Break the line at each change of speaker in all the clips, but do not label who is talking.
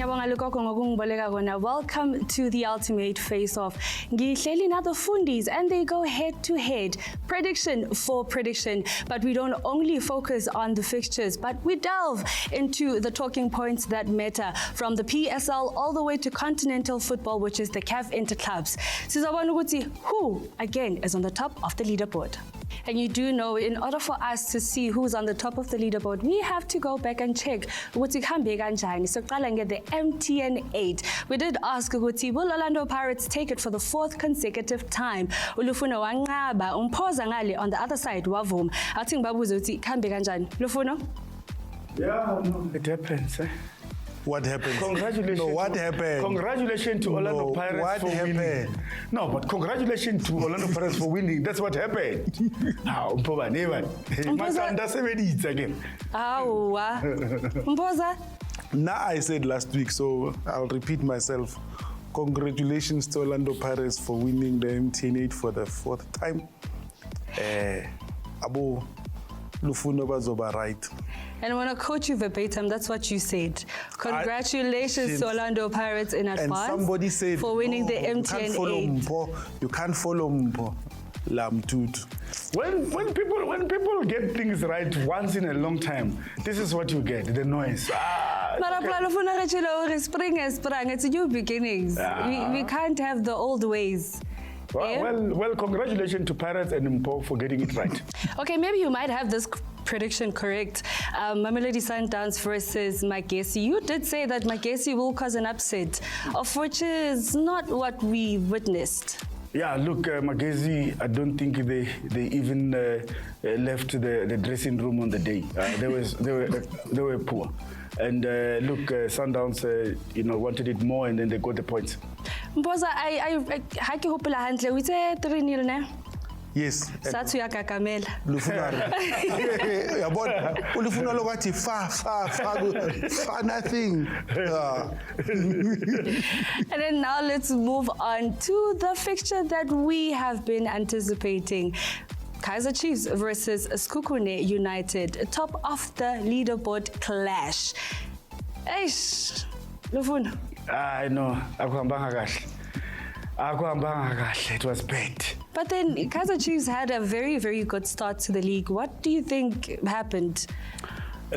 Welcome to the ultimate face-off. Ngihleli na the Fundiz and they go head-to-head, prediction for prediction. But we don't only focus on the fixtures, but we delve into the talking points that matter, from the PSL all the way to Continental football, which is the CAF interclubs. Sizabona ukuthi who, again, is on the top of the leaderboard. And you do know, in order for us to see who's on the top of the leaderboard, we have to go back and check ukuthi kuhambe kanjani. So qala nge the MTN 8. We did ask ukuthi will Orlando Pirates take it for the 4th consecutive time? Lufuno wanqaba umphoza ngale on the other side wavuma. Athi ngibabuze ukuthi kuhambe kanjani. Lufuno?
Yeah, no, it happens.
What happened?
Congratulations.
No, what happened?
Congratulations to Orlando Pirates
what
for
happened?
winning. No, but congratulations to Orlando Pirates for winning. That's what happened. Mpho never. Masanda sebeditse again.
Awa. Mphoza?
Now I said last week, so I'll repeat myself. Congratulations to Orlando Pirates for winning the MTN 8 for the 4th time. Abo Lufuno bazoba right.
And I want to quote you verbatim, that's what you said. Congratulations to Orlando Pirates in advance.
And somebody said,
for winning the MTN 8.
You can't follow Mpho. Lamtut.
When people get things right once in a long time, this is what you get, the noise.
It's new beginnings. We can't have the old ways.
Well, congratulations to Pirates and Mpho for getting it right.
Okay, maybe you might have this prediction correct. Mamelodi Sundowns versus Amakhosi. You did say that Amakhosi will cause an upset, of which is not what we witnessed.
Yeah, look, Amakhosi, I don't think they even left the dressing room on the day. They were poor. And look, Sundowns, wanted it more, and then they got the points.
Mpoza, I hopela handle. We say 3-0 ne?
Yes.
Satsu ya kakamela.
Lufuno. Yabona, Lufuno lokathi fa nothing.
And then now let's move on to the fixture that we have been anticipating. Kaizer Chiefs versus Sekhukhune United, top of the leaderboard clash. Eish, Lufuno.
I know, it was bad.
But then Kaizer Chiefs had a very, very good start to the league. What do you think happened?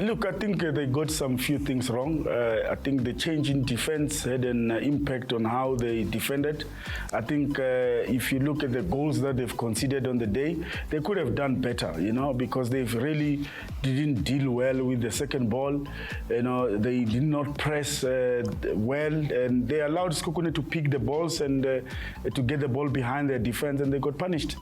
Look, I think they got some few things wrong. I think the change in defense had an impact on how they defended. I think if you look at the goals that they've conceded on the day, they could have done better, because they really didn't deal well with the second ball. They did not press well, and they allowed Sekhukhune to pick the balls and to get the ball behind their defense, and they got punished.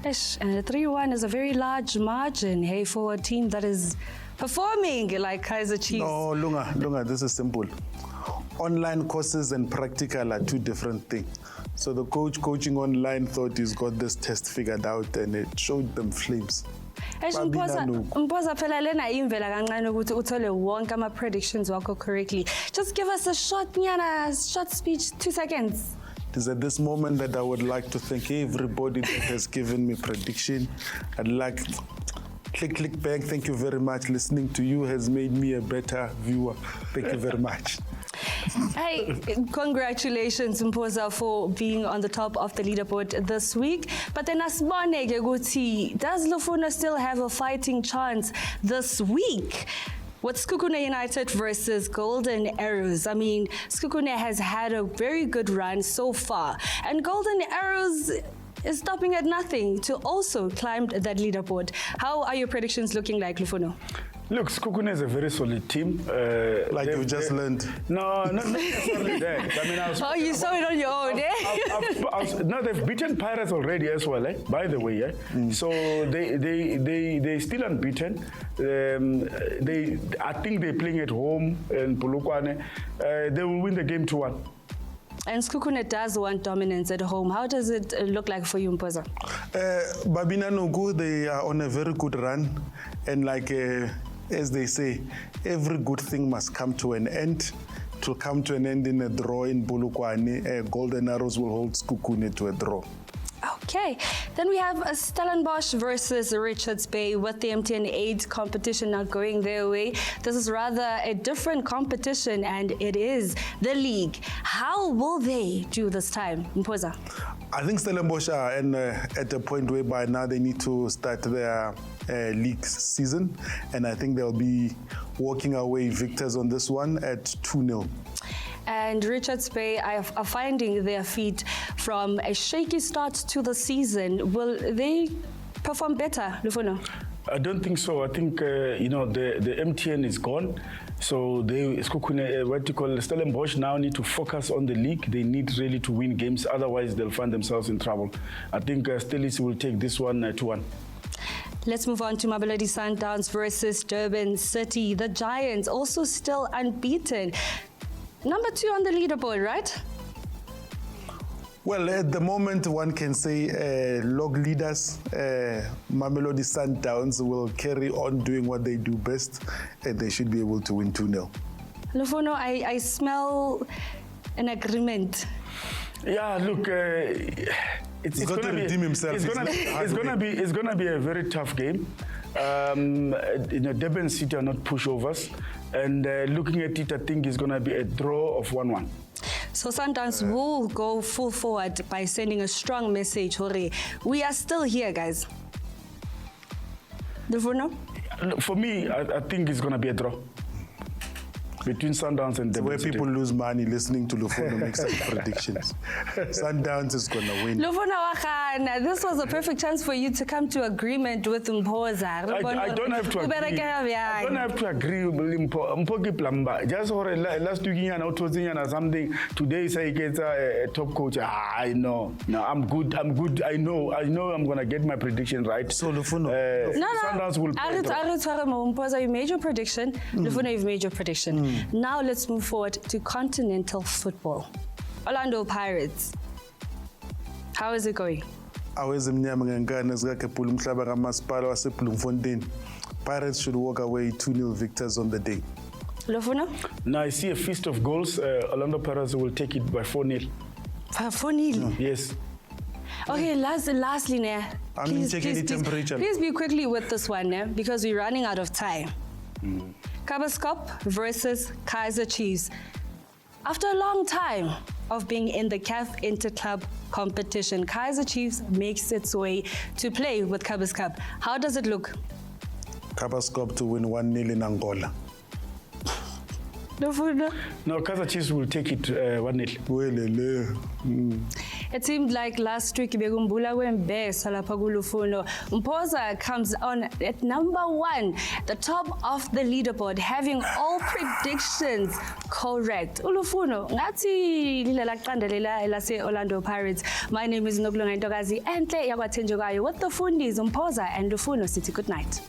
Yes, and 3-1 is a very large margin, hey, for a team that is performing like Kaizer Chiefs.
No, Lunga, this is simple. Online courses and practical are two different things. So the coaching online thought he's got this test figured out, and it showed them flames.
Mphoza phela lena imvela kancane ukuthi uthole wonke ama predictions wakho correctly. Just give us a short speech, 2 seconds.
It is at this moment that I would like to thank everybody that has given me prediction. I'd like click back. Thank you very much. Listening to you has made me a better viewer. Thank you very much.
Hey, congratulations, Mphoza, for being on the top of the leaderboard this week. But then asibone ke ukuthi, does Lufuno still have a fighting chance this week? With Sekhukhune United versus Golden Arrows. I mean, Sekhukhune has had a very good run so far, and Golden Arrows is stopping at nothing to also climb that leaderboard. How are your predictions looking like, Lufuno?
Look, Sekhukhune is a very solid team.
Like you just learned.
No, not necessarily that. I mean,
you saw it on your own, eh?
No, they've beaten Pirates already as well, by the way. So they still unbeaten. I think they're playing at home in Polokwane. They will win the game 2-1.
And Sekhukhune does want dominance at home. How does it look like for you, Mphoza?
Babina Nugu, they are on a very good run. And like, as they say, every good thing must come to an end. It will come to an end in a draw in Polokwane. Golden Arrows will hold Sekhukhune to a draw.
Okay, then we have a Stellenbosch versus Richards Bay with the MTN 8 competition not going their way. This is rather a different competition and it is the league. How will they do this time, Mphoza?
I think Stellenbosch are at a point whereby now they need to start their league season, and I think they'll be walking away victors on this one at 2-0.
And Richards Bay are finding their feet from a shaky start to the season. Will they perform better, Lufuno?
I don't think so. I think, the MTN is gone. So Stellenbosch now need to focus on the league. They need really to win games. Otherwise, they'll find themselves in trouble. I think Stellis will take this one 2-1.
Let's move on to Mamelodi Sundowns versus Durban City. The Giants also still unbeaten. Number 2 on the leaderboard, right?
Well, at the moment, one can say log leaders, Mamelodi Sundowns will carry on doing what they do best, and they should be able to win 2-0.
Lufuno, I smell an agreement.
Yeah, look, it's
got to redeem himself.
It's gonna be a very tough game. Durban City are not pushovers, and looking at it, I think it's gonna be a draw of 1-1.
So Sundowns will go full forward by sending a strong message, Hore. We are still here, guys. Lufuno?
For me, I think it's gonna be a draw between Sundowns and Durban
where
City.
people lose money listening to Lufuno make some predictions. Sundowns is going to win.
Lufuno Wakana, this was a perfect chance for you to come to agreement with Mphoza.
I don't have to agree. I don't have to agree with Mpho Plamba. Just for last week, something. Today, say gets a top coach. I know. No, I'm good. I know I'm going to get my prediction right.
So Lufuno.
Sundowns will play.
Mphoza, you made your prediction. Lufuno, you've made your prediction. Now let's move forward to Continental football. Orlando Pirates. How is it going?
Pirates should walk away 2-0 victors on the day.
Lufuno?
Now I see a feast of goals. Orlando Pirates will take it by 4-0.
4-0?
Yes.
Okay, lastly, please be quickly with this one, because we're running out of time. Kabuscorp versus Kaizer Chiefs. After a long time of being in the CAF Interclub competition, Kaizer Chiefs makes its way to play with Kabuscorp. How does it look?
Kabuscorp to win 1-0 in Angola.
No, Kaizer Chiefs will take it 1-0.
It seemed like last week Begumbula Wembe Salapagulufuno. Mphoza comes on at number 1, the top of the leaderboard, having all predictions correct. Ulufuno, ngati lila kandelela elase Orlando Pirates. My name is Nokulunga Ntokazi, and Yawatenjogayo with the Fundiz, Mphoza and Lufuno City. Good night.